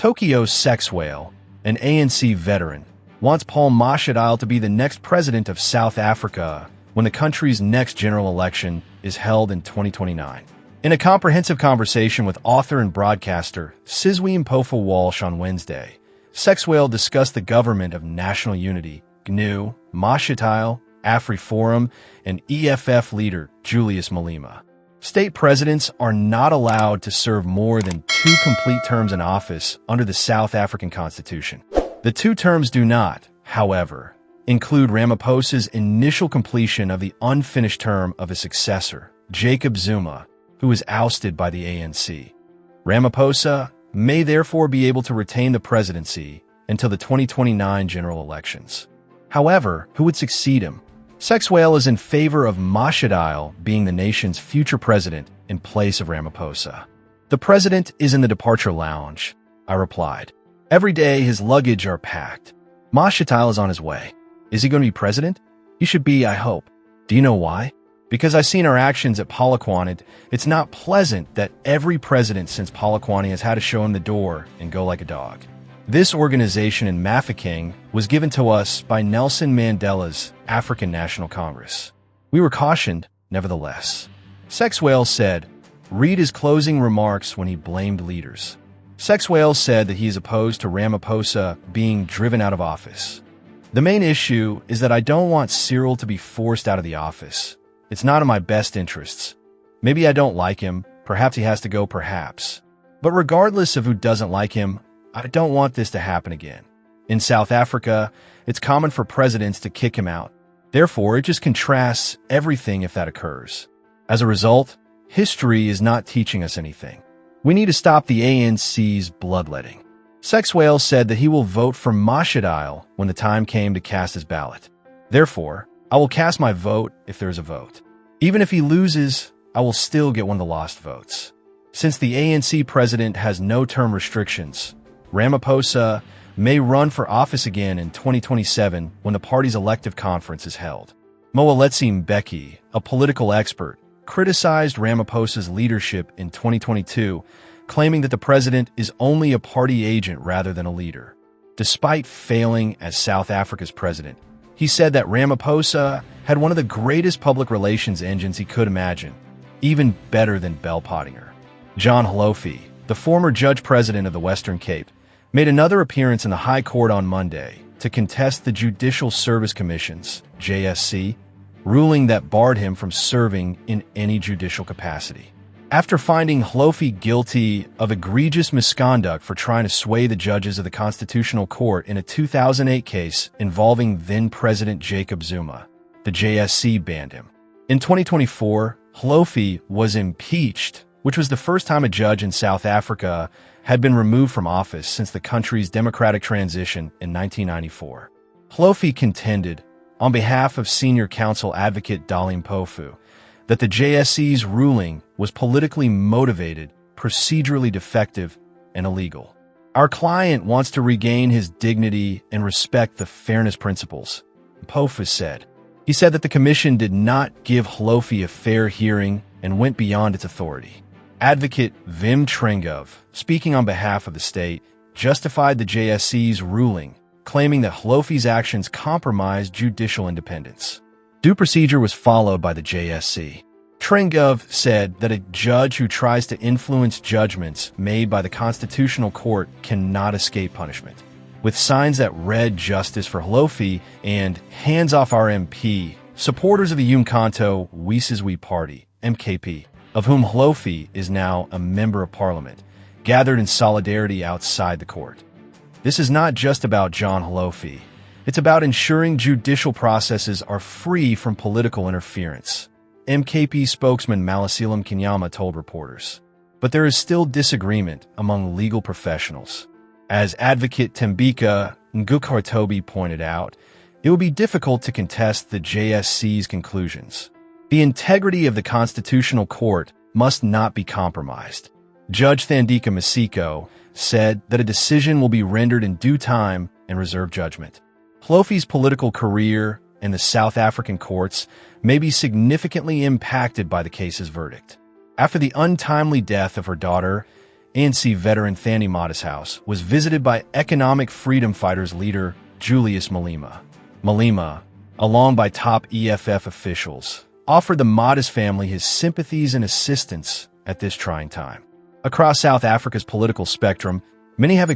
Tokyo's Sexwale, an ANC veteran, wants Paul Mashatile to be the next president of South Africa when the country's next general election is held in 2029. In a comprehensive conversation with author and broadcaster Wim Walsh on Wednesday, Sexwale discussed the government of national unity, GNU, Mashatile, AfriForum, and EFF leader juliusmalema. State presidents are not allowed to serve more than 2 complete terms in office under the South African Constitution. The 2 terms do not, however, include Ramaphosa's initial completion of the unfinished term of his successor, Jacob Zuma, who was ousted by the ANC. Ramaphosa may therefore be able to retain the presidency until the 2029 general elections. However, who would succeed him? Sexwale is in favor of Mashatile being the nation's future president in place of Ramaphosa. The president is in the departure lounge, I replied. Every day his luggage are packed. Mashatile is on his way. Is he going to be president? He should be, I hope. Do you know why? Because I've seen our actions at Polokwane. It's not pleasant that every president since Polokwane has had to show him the door and go like a dog. This organization in Mafeking was given to us by Nelson Mandela's African National Congress. We were cautioned, nevertheless. Sexwale said, read his closing remarks when he blamed leaders. Sexwale said that he is opposed to Ramaphosa being driven out of office. The main issue is that I don't want Cyril to be forced out of the office. It's not in my best interests. Maybe I don't like him, perhaps he has to go, perhaps. But regardless of who doesn't like him, I don't want this to happen again. In South Africa, it's common for presidents to kick him out. Therefore, it just contrasts everything if that occurs. As a result, history is not teaching us anything. We need to stop the ANC's bloodletting. Sexwale said that he will vote for Mashatile when the time came to cast his ballot. Therefore, I will cast my vote if there is a vote. Even if he loses, I will still get one of the lost votes. Since the ANC president has no term restrictions, Ramaphosa may run for office again in 2027 when the party's elective conference is held. Moaletsi Mbeki, a political expert, criticized Ramaphosa's leadership in 2022, claiming that the president is only a party agent rather than a leader. Despite failing as South Africa's president, he said that Ramaphosa had one of the greatest public relations engines he could imagine, even better than Bell Pottinger. John Hlophe, the former judge president of the Western Cape, made another appearance in the High Court on Monday to contest the Judicial Service Commission's, JSC, ruling that barred him from serving in any judicial capacity. After finding Hlophe guilty of egregious misconduct for trying to sway the judges of the Constitutional Court in a 2008 case involving then-President Jacob Zuma, the JSC banned him. In 2024, Hlophe was impeached, which was the first time a judge in South Africa had been removed from office since the country's democratic transition in 1994. Hlophe contended, on behalf of senior counsel advocate Dalim Pofu, that the JSC's ruling was politically motivated, procedurally defective, and illegal. Our client wants to regain his dignity and respect the fairness principles, Pofu said. He said that the commission did not give Hlophe a fair hearing and went beyond its authority. Advocate Wim Trengove, speaking on behalf of the state, justified the JSC's ruling, claiming that Hlophe's actions compromised judicial independence. Due procedure was followed by the JSC. Trengove said that a judge who tries to influence judgments made by the Constitutional Court cannot escape punishment. With signs that read justice for Hlophe and hands off our MP, supporters of the Umkhonto we Party, MKP, of whom Hlophe is now a member of parliament, gathered in solidarity outside the court. This is not just about John Hlophe. It's about ensuring judicial processes are free from political interference, MKP spokesman Malasilam Kinyama told reporters. But there is still disagreement among legal professionals. As advocate Tembika Ngukhartobi pointed out, it would be difficult to contest the JSC's conclusions. The integrity of the Constitutional Court must not be compromised. Judge Thandika Masiko said that a decision will be rendered in due time and reserve judgment. Hlophe's political career in the South African courts may be significantly impacted by the case's verdict. After the untimely death of her daughter, ANC veteran Thani Mata's house was visited by economic freedom fighters leader Juliusmalema. Malema, along by top EFF officials, offered the Matas family his sympathies and assistance at this trying time. Across South Africa's political spectrum, many have